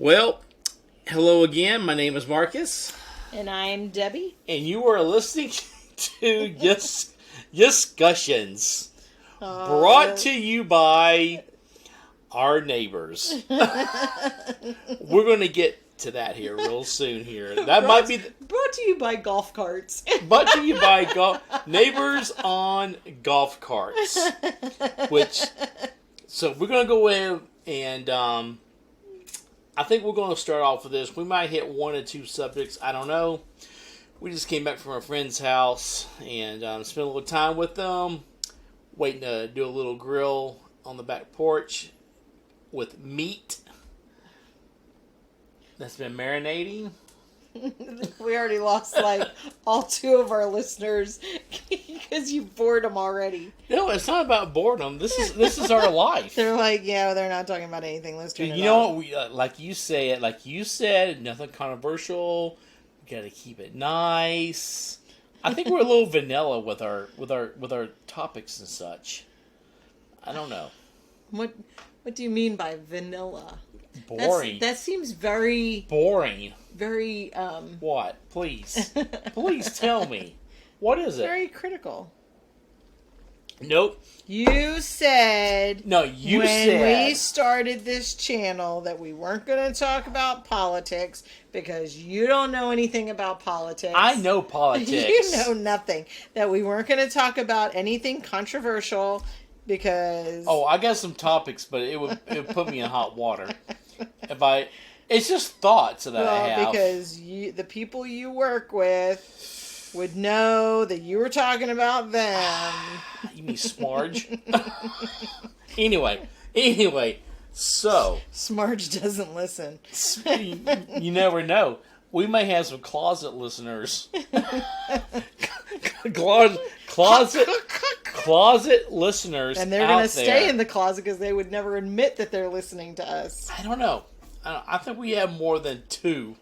Well, hello again. My name is Marcus. And I'm Debbie. And you are listening to Discussions. Brought to you by our neighbors. We're going to get to that here real soon here. That might be... Brought to you by golf carts. Brought to you by neighbors on golf carts. So we're going to go in and... I think we're going to start off with this. We might hit one or two subjects. I don't know. We just came back from a friend's house and spent a little time with them. Waiting to do a little grill on the back porch with meat that's been marinating. We already lost all two of our listeners because you bored them already. No, it's not about boredom. This is our life. They're like, yeah, they're not talking about anything. Let's turn it You know on. what? We like you said, nothing controversial. We got to keep it nice. I think we're a little vanilla with our topics and such. I don't know. What do you mean by vanilla? Boring. That seems very boring. Very What? Please tell me. What is it? Very critical. Nope. You said when we started this channel that we weren't going to talk about politics because you don't know anything about politics. I know politics. You know nothing. That we weren't going to talk about anything controversial because... Oh, I got some topics, but it would put me in hot water. It's just thoughts that I have. Because the people you work with would know that you were talking about them. You mean Smarge? Anyway, so... Smarge doesn't listen. You never know. We may have some closet listeners. Closet listeners. And they're going to stay in the closet because they would never admit that they're listening to us. I don't know. I think we have more than two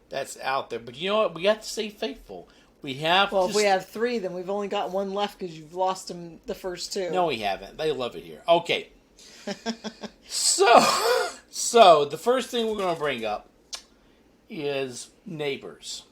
that's out there. But you know what? We have to stay faithful. If we have three, then we've only got one left because you've lost them the first two. No, we haven't. They love it here. Okay. So the first thing we're going to bring up is neighbors.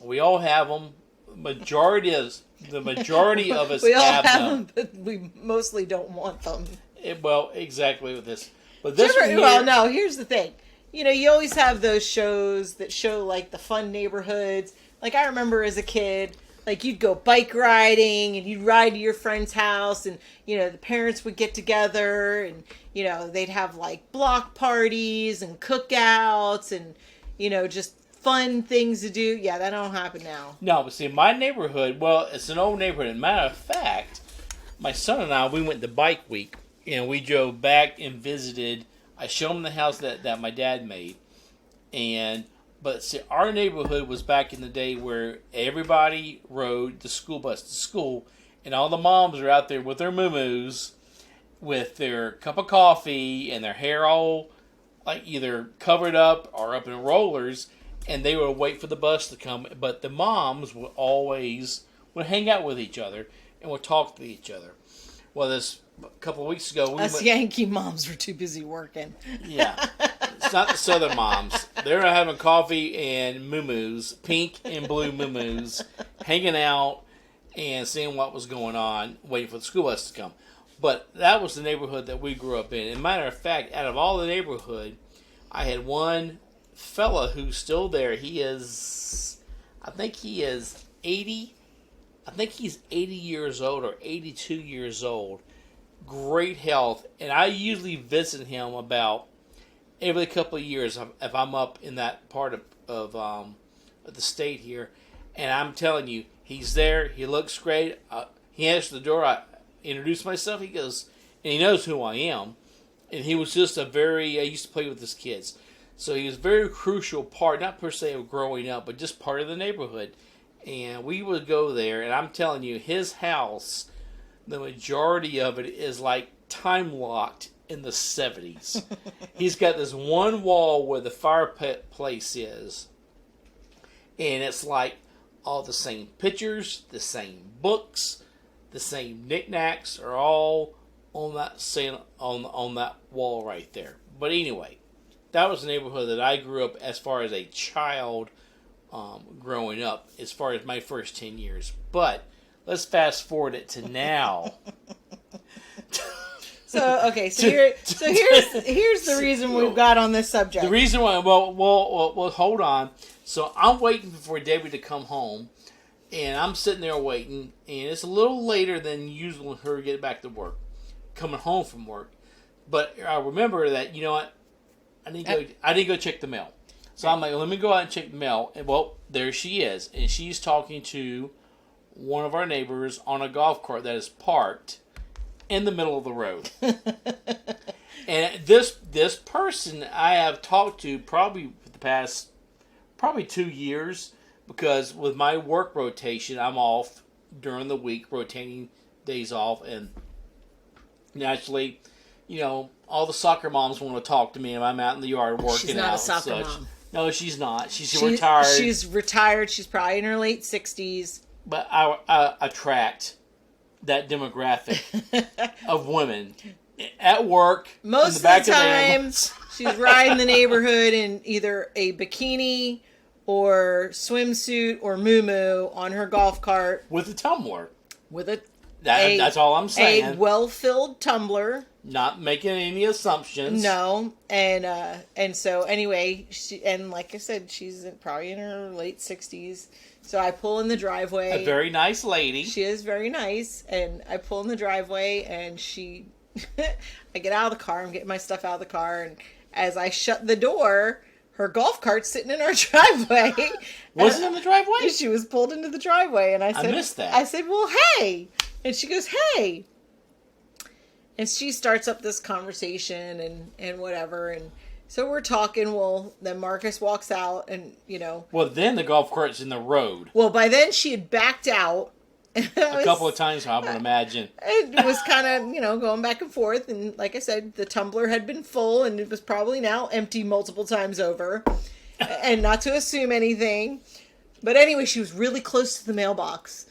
We all have them. The majority of us we all have them, but we mostly don't want them. Exactly with this. But here's the thing. You know, you always have those shows that show the fun neighborhoods. I remember as a kid, you'd go bike riding and you'd ride to your friend's house and, the parents would get together and, they'd have block parties and cookouts and, just fun things to do. Yeah, that don't happen now. No, but see, my neighborhood, it's an old neighborhood. Matter of fact, my son and I, we went to Bike Week and we drove back and visited. I showed him the house that my dad made. But see, our neighborhood was back in the day where everybody rode the school bus to school, and all the moms are out there with their moo-moos, with their cup of coffee, and their hair all either covered up or up in rollers, and they would wait for the bus to come. But the moms would hang out with each other and would talk to each other. Well, this a couple of weeks ago, Yankee moms were too busy working. Yeah. It's not the Southern moms. They're having coffee and moo-moos, pink and blue moo-moos, hanging out and seeing what was going on, waiting for the school bus to come. But that was the neighborhood that we grew up in. As a matter of fact, out of all the neighborhood, I had one fella who's still there. I think he is 80. I think he's 80 years old or 82 years old. Great health. And I usually visit him about every couple of years if I'm up in that part of the state here. And I'm telling you, he's there. He looks great. He answers the door. I introduce myself. He goes, and he knows who I am. And he was just I used to play with his kids. So he was a very crucial part, not per se of growing up, but just part of the neighborhood. And we would go there, and I'm telling you, his house, the majority of it is time-locked in the 70s. He's got this one wall where the fireplace is, and it's all the same pictures, the same books, the same knickknacks are all on that wall right there. But anyway, that was the neighborhood that I grew up as far as a child growing up, as far as my first 10 years. But let's fast forward it to now. So here's the reason we've got on this subject. The reason why, well, hold on. So I'm waiting for Debbie to come home, and I'm sitting there waiting, and it's a little later than usual for her to get back to work, coming home from work. But I remember that, you know what, I need to go check the mail. So I'm like, let me go out and check the mail. And well, there she is, and she's talking to one of our neighbors on a golf cart that is parked in the middle of the road. And this person I have talked to probably for the past 2 years, because with my work rotation, I'm off during the week, rotating days off, and naturally, you know, all the soccer moms want to talk to me, and I'm out in the yard working out. She's not a soccer mom. No, she's not. She's retired. She's retired. She's probably in her late 60s. But I attract that demographic of women at work. Most of the time, she's riding the neighborhood in either a bikini or swimsuit or muumuu on her golf cart with a tumbler. That's all I'm saying. A well-filled tumbler. Not making any assumptions. No, and so anyway, like I said, she's probably in her late 60s. So I pull in the driveway. A very nice lady. She is very nice, and I pull in the driveway, and I get out of the car. I'm getting my stuff out of the car, and as I shut the door, her golf cart's sitting in our driveway. Was it in the driveway? She was pulled into the driveway, and I missed that. I said, "Well, hey," and she goes, "Hey." And she starts up this conversation and whatever. And so we're talking. Well, then Marcus walks out and, you know. Well, then the golf cart's in the road. Well, by then she had backed out. A couple of times, I would imagine. It was kind of, you know, going back and forth. And like I said, the tumbler had been full and it was probably now empty multiple times over. And not to assume anything. But anyway, she was really close to the mailbox.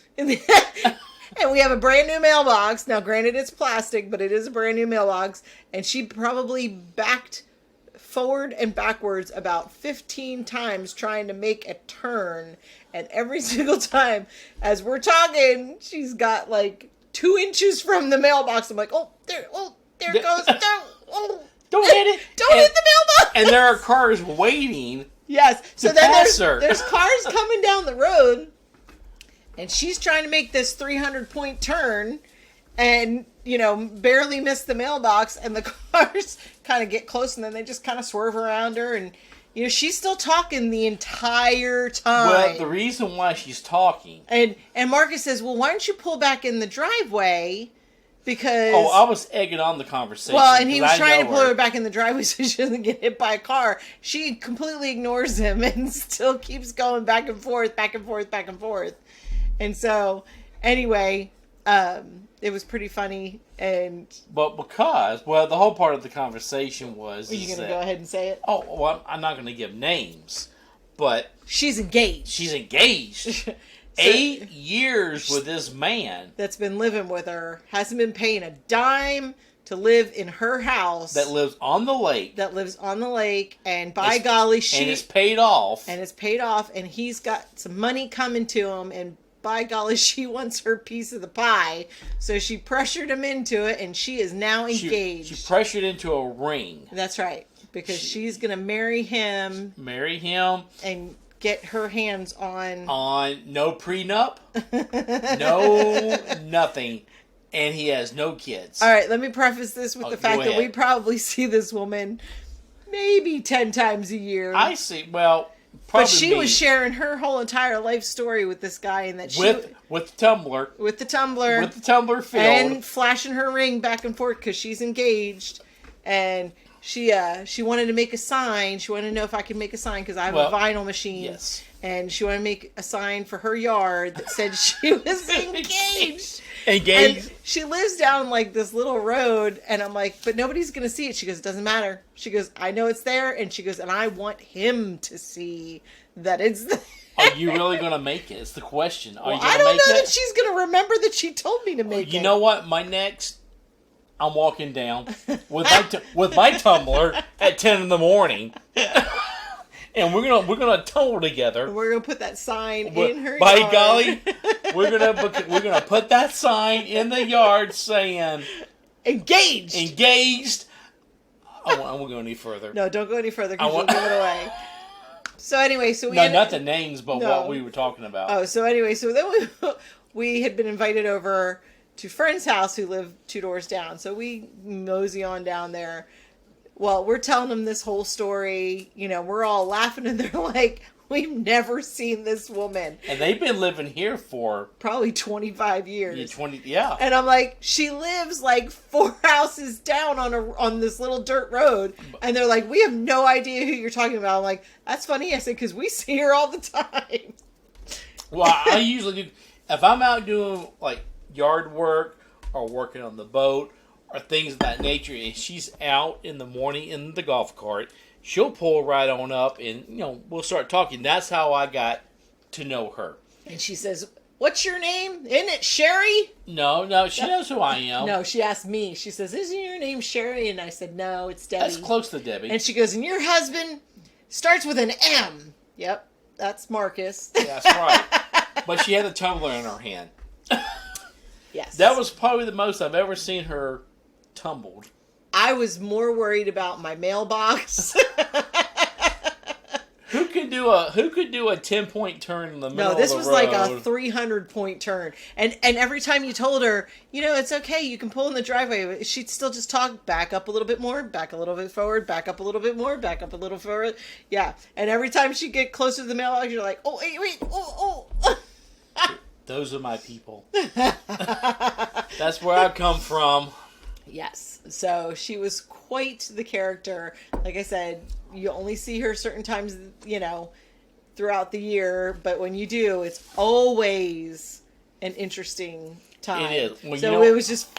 And we have a brand new mailbox. Now, granted, it's plastic, but it is a brand new mailbox. And she probably backed forward and backwards about 15 times trying to make a turn. And every single time, as we're talking, she's got like 2 inches from the mailbox. I'm like, there it goes. Don't hit it. Don't hit the mailbox. And there are cars waiting. Yes. So then there's cars coming down the road. And she's trying to make this 300-point turn and, you know, barely miss the mailbox. And the cars kind of get close and then they just kind of swerve around her. And, you know, she's still talking the entire time. Well, the reason why she's talking. And Marcus says, well, why don't you pull back in the driveway? Because... Oh, I was egging on the conversation. Well, and he was trying to pull her back in the driveway so she doesn't get hit by a car. She completely ignores him and still keeps going back and forth, back and forth, back and forth. And so, anyway, it was pretty funny. But the whole part of the conversation was... Are you going to go ahead and say it? Oh, well, I'm not going to give names, but... She's engaged. She's engaged. 8 years with this man. That's been living with her. Hasn't been paying a dime to live in her house. That lives on the lake. And by golly, And it's paid off. And he's got some money coming to him. And by golly, she wants her piece of the pie. So she pressured him into it, and she is now engaged. She pressured into a ring. That's right. Because she's going to marry him. And get her hands on no prenup. No nothing. And he has no kids. All right, let me preface this with the fact that we probably see this woman maybe 10 times a year. I see. Well, probably. But she was sharing her whole entire life story with this guy, and that with the tumbler, filled, and flashing her ring back and forth because she's engaged, and she wanted to make a sign. She wanted to know if I could make a sign because I have a vinyl machine. Yes. And she wanted to make a sign for her yard that said she was engaged. Engaged. And she lives down like this little road, and I'm like, but nobody's gonna see it. She goes, it doesn't matter. She goes, I know it's there, and she goes, and I want him to see that it's there. Are you really gonna make it? It's the question. Are you gonna I don't make know it? that she's gonna remember that she told me to make it. You know what? My next I'm walking down with my tumbler at 10 in the morning. And we're gonna tumble together. We're gonna put that sign in her by yard. golly, we're gonna put that sign in the yard saying engaged. I won't go any further. No, don't go any further because you'll give it away. So anyway, not the names, but what we were talking about. Oh, so anyway, so then we had been invited over to a friend's house who lived 2 doors down. So we mosey on down there. Well, we're telling them this whole story. You know, we're all laughing, and they're like, "We've never seen this woman." And they've been living here for probably 25 years. Yeah. And I'm like, she lives like 4 houses down on this little dirt road. And they're like, we have no idea who you're talking about. I'm like, that's funny. I said, because we see her all the time. Well, I usually do. If I'm out doing like yard work or working on the boat or things of that nature, and she's out in the morning in the golf cart, she'll pull right on up and, we'll start talking. That's how I got to know her. And she says, what's your name? Isn't it Sherry? No, she knows who I am. No, she asked me. She says, isn't your name Sherry? And I said, no, it's Debbie. That's close to Debbie. And she goes, and your husband starts with an M. Yep, that's Marcus. Yeah, that's right. But she had a tumbler in her hand. Yes. That was probably the most I've ever seen her tumbled. I was more worried about my mailbox. Who could do a 10-point turn in the middle of the road? No, this was like a 300-point turn. And every time you told her, it's okay, you can pull in the driveway, she'd still just talk, back up a little bit more, back a little bit forward, back up a little bit more, back up a little forward. Yeah. And every time she'd get closer to the mailbox, you're like, oh, wait, oh. Those are my people. That's where I come from. Yes. So she was quite the character. Like I said, you only see her certain times, throughout the year. But when you do, it's always an interesting time. It is. Well,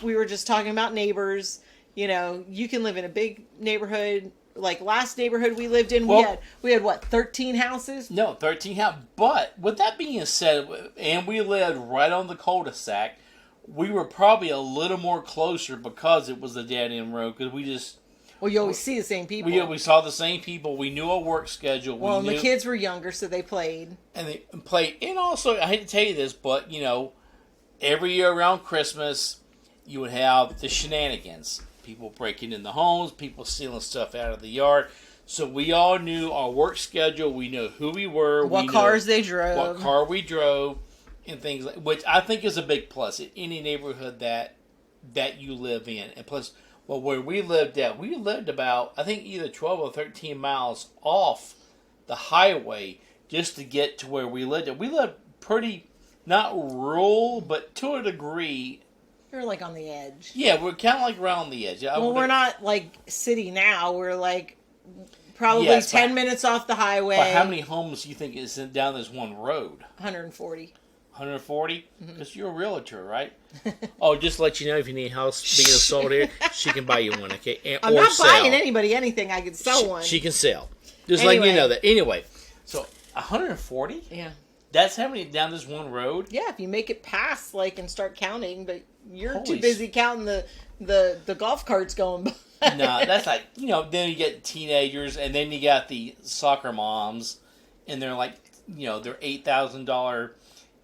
we were just talking about Neighbors. You can live in a big neighborhood. Like last neighborhood we lived in, we had what, 13 houses? No, 13 houses. But with that being said, and we lived right on the cul-de-sac, we were probably a little more closer because it was a dead-end road. Because we just... Well, you always see the same people. We saw the same people. We knew our work schedule. And the kids were younger, so they played. And they played. And also, I hate to tell you this, but, every year around Christmas, you would have the shenanigans. People breaking in the homes, people stealing stuff out of the yard. So we all knew our work schedule. We knew who we were. What cars they drove. What car we drove. And things like, which I think is a big plus in any neighborhood that you live in. And plus, where we lived about, I think, either 12 or 13 miles off the highway just to get to where we lived. We lived pretty, not rural, but to a degree. We're like on the edge. Yeah, we're kind of like around the edge. Well, we're not like city now. We're like probably 10 minutes off the highway. But how many homes do you think is down this one road? 140. 140? Because you're a realtor, right? Oh, just to let you know, if you need a house being sold here, she can buy you one, okay? I'm not buying anybody anything. I can sell one. She can sell. Just letting you know that. Anyway, so 140? Yeah. That's how many down this one road? Yeah, if you make it past, and start counting, but you're too busy counting the golf carts going by. No, that's like, then you get teenagers, and then you got the soccer moms, and they're like, they're $8,000,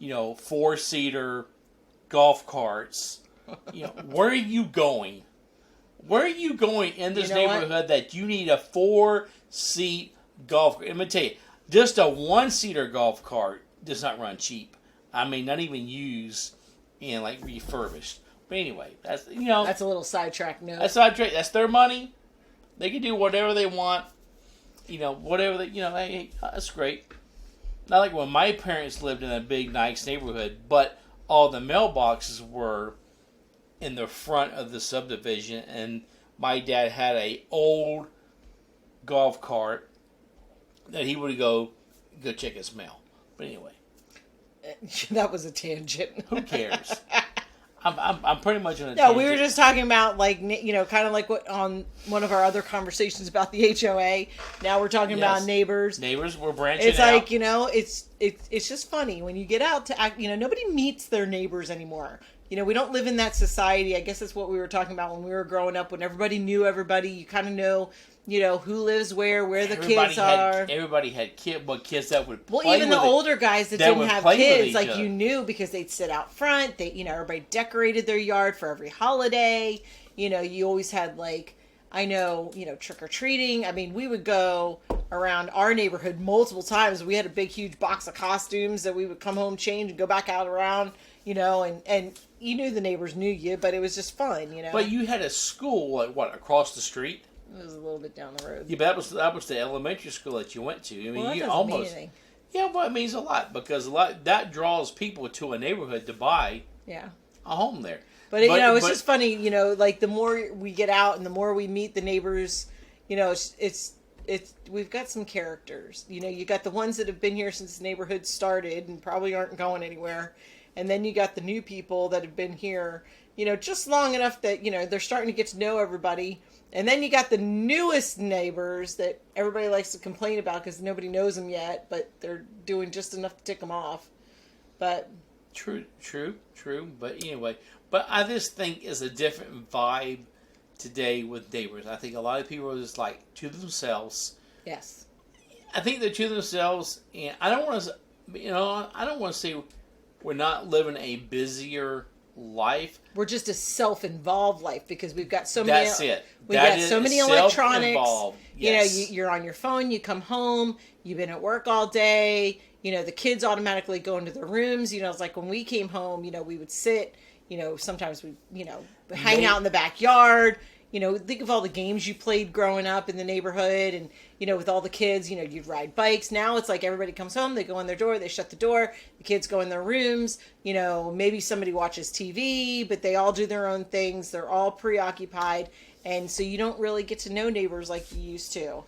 4-seater golf carts. Where are you going? Where are you going in this neighborhood that you need a 4-seat golf cart? I'm going to tell you, just a 1-seater golf cart does not run cheap. I mean, not even used and refurbished. But anyway, that's that's a little sidetrack note. That's their money. They can do whatever they want. Whatever they hey, that's great. Not like when my parents lived in a big, nice neighborhood, but all the mailboxes were in the front of the subdivision, and my dad had a old golf cart that he would go check his mail. But anyway, that was a tangent. Who cares? I'm pretty much on a tangent. No, we were just talking about kind of like what on one of our other conversations about the HOA. Now we're talking about neighbors. Neighbors, we're branching out. It's like it's just funny when you get out to act. Nobody meets their neighbors anymore. we don't live in that society. I guess that's what we were talking about when we were growing up, when everybody knew everybody. You kind of know, who lives where the kids are. Everybody had kids that would play. Well, even the older guys that didn't have kids, like other. You knew because they'd sit out front. They, everybody decorated their yard for every holiday. You always had trick or treating. I mean, we would go around our neighborhood multiple times. We had a big, huge box of costumes that we would come home, change, and go back out around. And you knew the neighbors knew you, but it was just fun. But you had a school across the street. It was a little bit down the road. Yeah, but that was the elementary school that you went to. I mean, you almost mean anything. Yeah, well, it means a lot because that draws people to a neighborhood to buy a home there. But it's just funny, like the more we get out and the more we meet the neighbors, it's we've got some characters. You got the ones that have been here since the neighborhood started and probably aren't going anywhere. And then you got the new people that have been here, just long enough that, they're starting to get to know everybody. And then you got the newest neighbors that everybody likes to complain about because nobody knows them yet, but they're doing just enough to tick them off. But True. But anyway, I just think it's a different vibe today with neighbors. I think a lot of people are just like to themselves. Yes. I think they're to themselves, and I don't want to say we're not living a busier life. We're just a self-involved life because we've got so many. That's it. We've got so many electronics. Yes. You're on your phone. You come home. You've been at work all day. The kids automatically go into their rooms. It's like when we came home. We would sit. Sometimes we hang out in the backyard. Think of all the games you played growing up in the neighborhood, and with all the kids, you'd ride bikes. Now it's like everybody comes home, they go in their door, they shut the door, the kids go in their rooms. Maybe somebody watches TV, but they all do their own things. They're all preoccupied, and so you don't really get to know neighbors like you used to,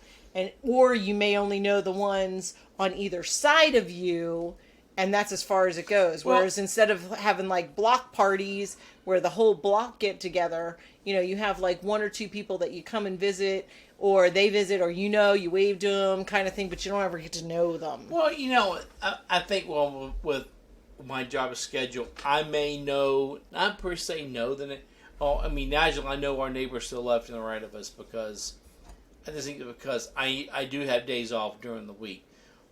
or you may only know the ones on either side of you. And that's as far as it goes. Whereas instead of having like block parties where the whole block get together, you have like one or two people that you come and visit, or they visit, or you wave to them kind of thing, but you don't ever get to know them. Well, I think with my job schedule, I may know, not per se know that Nigel, I know our neighbors to the left and the right of us because I do have days off during the week.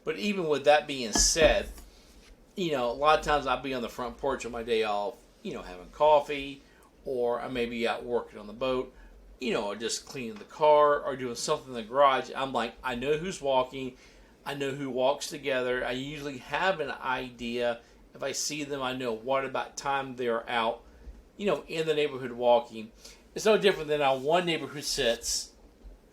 But even with that being said, a lot of times I'll be on the front porch on my day off, having coffee, or I may be out working on the boat, or just cleaning the car, or doing something in the garage. I'm like, I know who's walking, I know who walks together. I usually have an idea. If I see them, I know what about time they're out, in the neighborhood walking. It's no different than one neighbor who sits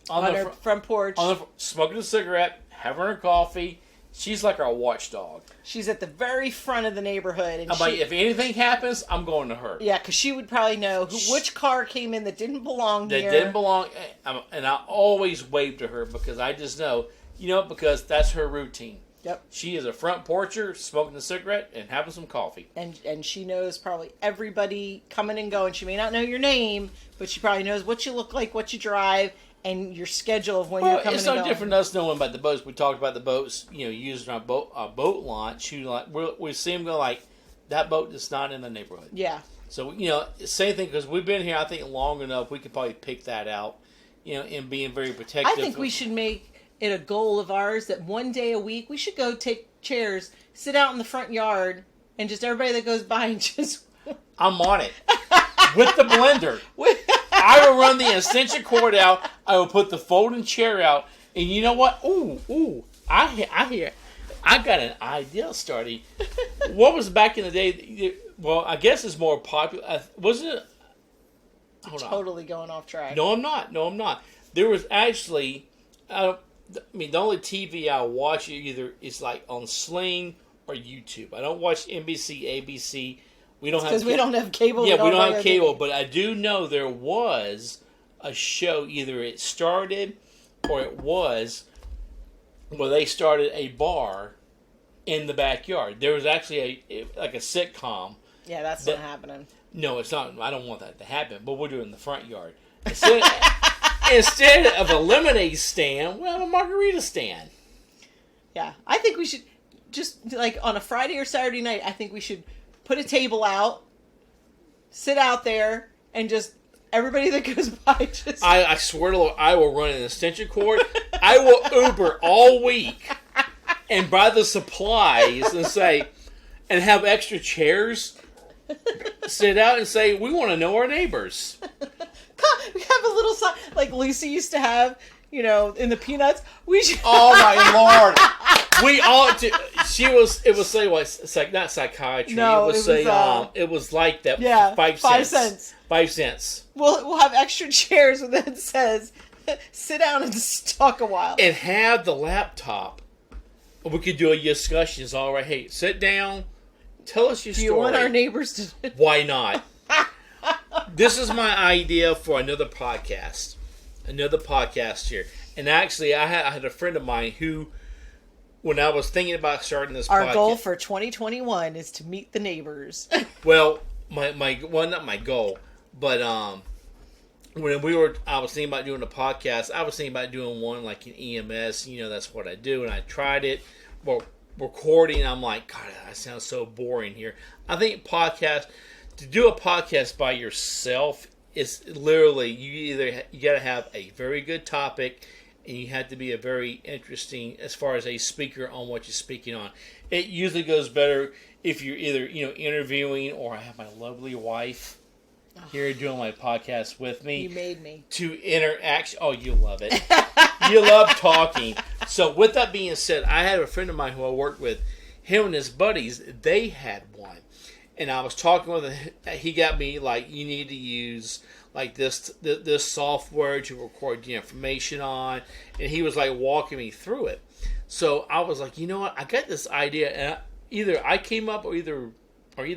on her front porch, smoking a cigarette, having her coffee. She's like our watchdog. She's at the very front of the neighborhood. And if anything happens, I'm going to her. Yeah, because she would probably know which car came in that didn't belong here. That didn't belong. And I always wave to her because I just know, because that's her routine. Yep. She is a front porcher, smoking a cigarette, and having some coffee. And she knows probably everybody coming and going. She may not know your name, but she probably knows what you look like, what you drive, and your schedule of when you're coming and going. It's no different than us knowing about the boats. We talked about the boats, using our boat launch. We see them go like, that boat is not in the neighborhood. Yeah. So, same thing, because we've been here, I think, long enough, we could probably pick that out, and being very protective. I think we should make it a goal of ours that one day a week, we should go take chairs, sit out in the front yard, and just everybody that goes by and just... I'm on it. With the blender. I will run the extension cord out. I will put the folding chair out. And you know what? Ooh. I got an idea starting. What was back in the day? Well, I guess it's more popular. Wasn't it? Totally going off track. No, I'm not. There was actually, the only TV I watch either is like on Sling or YouTube. I don't watch NBC, ABC. Because we don't have cable. Yeah, we don't have cable. But I do know there was a show, either it started or it was, where they started a bar in the backyard. There was actually a sitcom. Yeah, that's not happening. No, it's not. I don't want that to happen. But we'll do it in the front yard. Instead of a lemonade stand, we'll have a margarita stand. Yeah, I think we should just, like, on a Friday or Saturday night, I think we should put a table out, sit out there and just everybody that goes by just. I swear to Lord, I will run an extension cord. I will Uber all week and buy the supplies and say, and have extra chairs. Sit out and say, we want to know our neighbors. We have a little sign like Lucy used to have, you know, in the Peanuts. We should. Oh my Lord! We all. It was say what? It's like not psychiatry. No, it was it was like that. Yeah, 5 cents. 5 cents. 5 cents. We'll have extra chairs with it says, sit down and talk a while. And have the laptop. We could do a discussion. It's all right. Hey, sit down. Tell us your story. Do you want our neighbors to? Why not? This is my idea for another podcast. Another podcast here. And actually, I had a friend of mine who, when I was thinking about starting this Our podcast... goal for 2021 is to meet the neighbors. Well, not my goal, but when I was thinking about doing a podcast, I was thinking about doing one like an EMS. You know, that's what I do. And I tried it. Well, recording, I'm like, God, that sounds so boring here. I think to do a podcast by yourself is literally, you got to have a very good topic, and you have to be a very interesting as far as a speaker on what you're speaking on. It usually goes better if you're either, interviewing, or I have my lovely wife here doing my podcast with me. You made me. To interact. Oh, you love it. You love talking. So with that being said, I had a friend of mine who I worked with. Him and his buddies, they had one. And I was talking with him. He got me like, you need to use like this software to record the information on. And he was like walking me through it. So I was like, you know what? I got this idea. And either I came up or either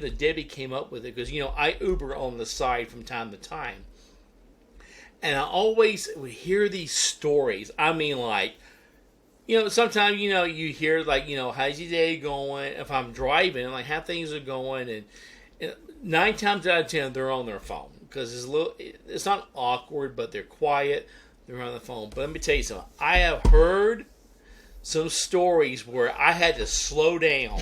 Debbie came up with it. Because, I Uber on the side from time to time. And I always would hear these stories. I mean, like, sometimes, you hear, like, how's your day going? If I'm driving, like, how things are going. And 9 times out of 10, they're on their phone. Because it's not awkward, but they're quiet. They're on the phone. But let me tell you something. I have heard some stories where I had to slow down.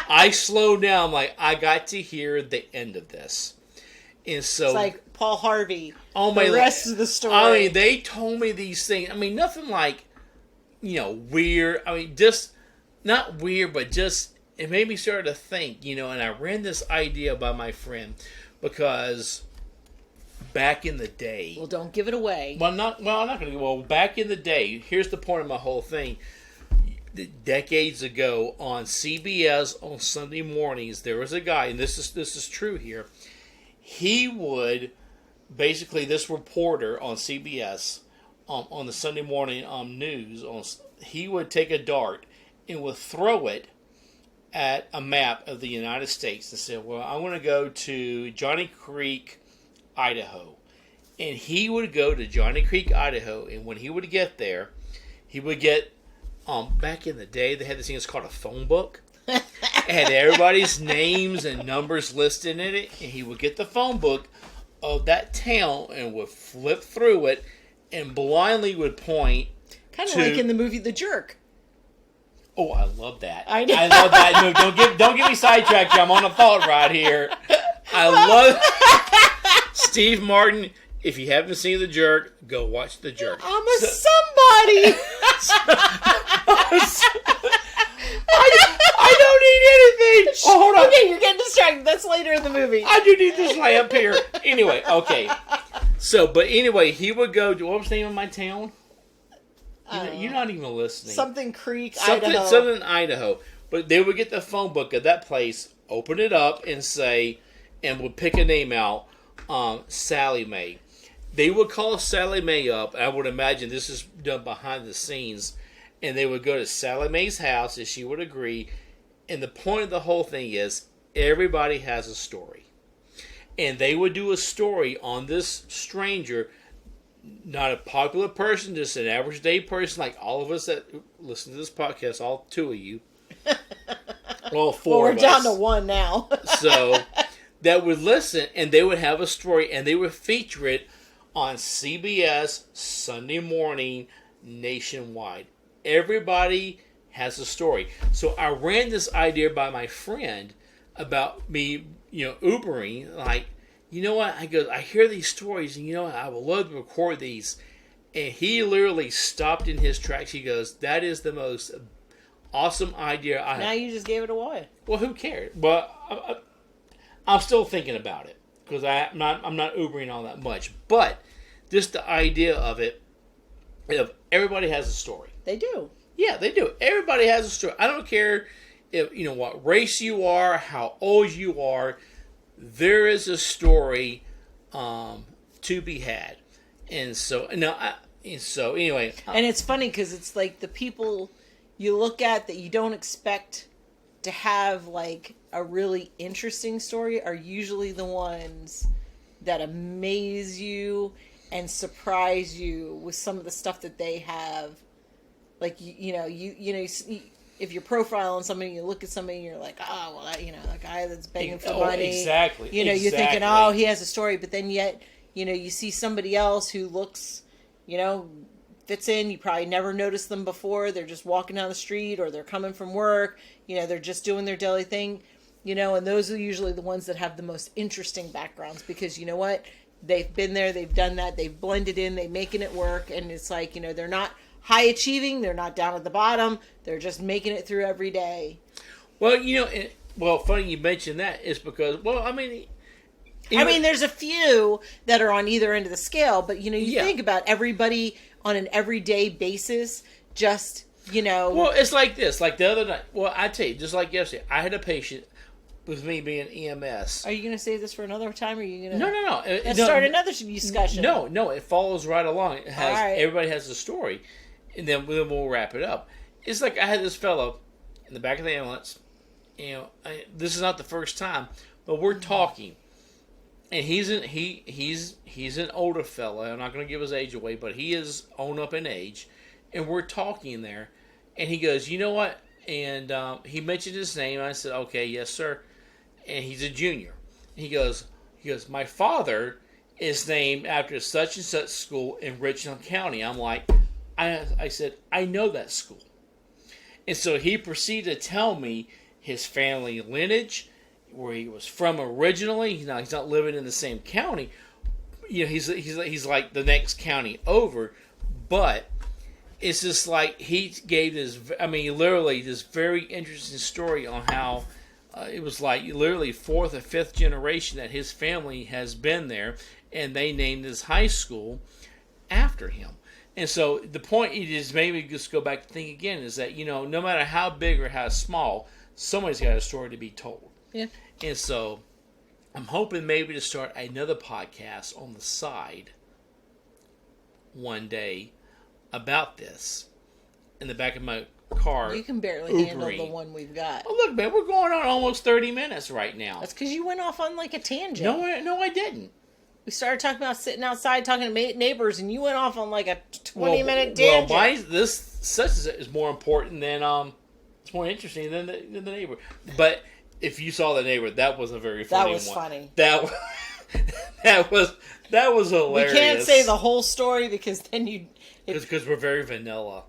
I slowed down. I'm like, I got to hear the end of this. And so, it's like Paul Harvey. Oh the rest of the story. I mean, they told me these things. I mean, nothing like, weird. I mean, just not weird, but just it made me start to think. And I ran this idea by my friend because back in the day. Well, don't give it away. I'm not going to. Well, back in the day, here's the point of my whole thing. Decades ago, on CBS on Sunday mornings, there was a guy, and this is true here. He would, basically, this reporter on CBS, on the Sunday morning news, he would take a dart and would throw it at a map of the United States and say, well, I want to go to Johnny Creek, Idaho. And he would go to Johnny Creek, Idaho, and when he would get there, he would get, back in the day, they had this thing that's called a phone book. It had everybody's names and numbers listed in it, and he would get the phone book of that town and would flip through it and blindly would point kind of like in the movie The Jerk. Oh, I love that. I know. I love that. No, don't get me sidetracked. I'm on a thought right here. I love Steve Martin. If you haven't seen The Jerk, go watch The Jerk. I'm a somebody. I don't need anything. Oh, hold on. Okay, you're getting distracted. That's later in the movie. I do need this lamp here. Anyway, okay. So, but anyway, he would go to, what was the name of my town? You're not even listening. Something Creek, Idaho. Something Idaho. But they would get the phone book of that place, open it up, and say, and would pick a name out, Sally Mae. They would call Sally Mae up. I would imagine this is done behind the scenes. And they would go to Sally Mae's house, and she would agree. And the point of the whole thing is, everybody has a story. And they would do a story on this stranger, not a popular person, just an average day person, like all of us that listen to this podcast, all 2 of you. Well, 4 of us. We're down to 1 now. So, that would listen, and they would have a story, and they would feature it on CBS Sunday morning nationwide. Everybody has a story. So I ran this idea by my friend about me, Ubering, like, you know what? I go, I hear these stories, and I would love to record these. And he literally stopped in his tracks. He goes, that is the most awesome idea I have. Now you just gave it away. Well, who cares? But I'm still thinking about it because I'm not Ubering all that much. But just the idea of it, if everybody has a story. They do. Yeah, they do. Everybody has a story. I don't care if what race you are, how old you are. There is a story to be had, and so anyway. And it's funny because it's like the people you look at that you don't expect to have like a really interesting story are usually the ones that amaze you and surprise you with some of the stuff that they have. Like if you're profiling somebody, you look at somebody and you're like, oh well, that guy that's begging for money. Exactly. You're thinking, oh, he has a story, but then yet, you see somebody else who looks, fits in. You probably never noticed them before. They're just walking down the street, or they're coming from work. They're just doing their daily thing. And those are usually the ones that have the most interesting backgrounds because you know what? They've been there, they've done that, they've blended in, they're making it work, and it's like, they're not high achieving, they're not down at the bottom, they're just making it through every day. Well, funny you mentioned that is because, there's a few that are on either end of the scale, but think about everybody on an everyday basis, just, Well, it's like this, like the other night, I tell you, just like yesterday, I had a patient with me being EMS. Are you going to save this for another time, or are you going to... No. Let's start another discussion. No, it follows right along. It has Everybody has a story, and then we'll wrap it up. It's like I had this fellow in the back of the ambulance. This is not the first time, but we're talking, and he's an older fella. I'm not going to give his age away, but he is on up in age, and we're talking there, and he goes, you know what? And he mentioned his name. I said, okay, yes, sir. And he's a junior. He goes, my father is named after such and such school in Richland County. I'm like, I said, I know that school. And so he proceeded to tell me his family lineage, where he was from originally. Now he's not living in the same county. He's like the next county over, but it's just like he gave literally this very interesting story on how it was like literally fourth or fifth generation that his family has been there, and they named his high school after him. And so the point is maybe just go back to think again is that, no matter how big or how small, somebody's got a story to be told. Yeah. And so I'm hoping maybe to start another podcast on the side one day about this in the back of my car. You can barely handle the one we've got. Oh, look, man, we're going on almost 30 minutes right now. That's because you went off on like a tangent. No, I didn't. We started talking about sitting outside talking to neighbors, and you went off on like a 20-minute tangent. Well, this such is more important than it's more interesting than the neighbor. But if you saw the neighbor, that was a very funny one. That was funny. That was hilarious. We can't say the whole story because then you... Because we're very vanilla.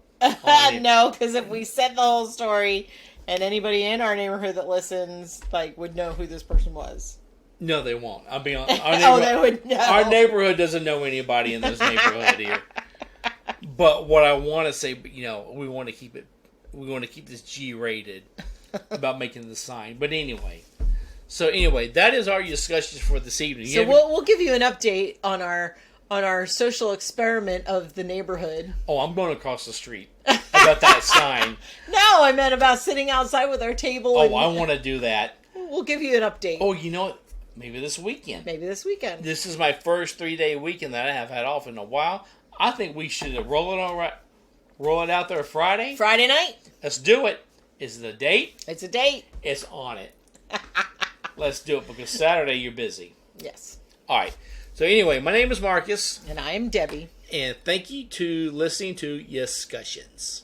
No, because if we said the whole story and anybody in our neighborhood that listens would know who this person was. No, they won't. I'll be on. They would know. Our neighborhood doesn't know anybody in this neighborhood here. But what I want to say, we want to keep it. We want to keep this G-rated about making the sign. But anyway, that is our discussions for this evening. So we'll give you an update on our social experiment of the neighborhood. Oh, I'm going across the street about that sign. No, I meant about sitting outside with our table. Oh, I want to do that. We'll give you an update. Oh, you know what? Maybe this weekend. This is my first 3-day weekend that I have had off in a while. I think we should roll it out there Friday. Friday night. Let's do it. Is it a date? It's a date. It's on it. Let's do it because Saturday you're busy. Yes. All right. So anyway, my name is Marcus. And I am Debbie. And thank you to listening to Discussions.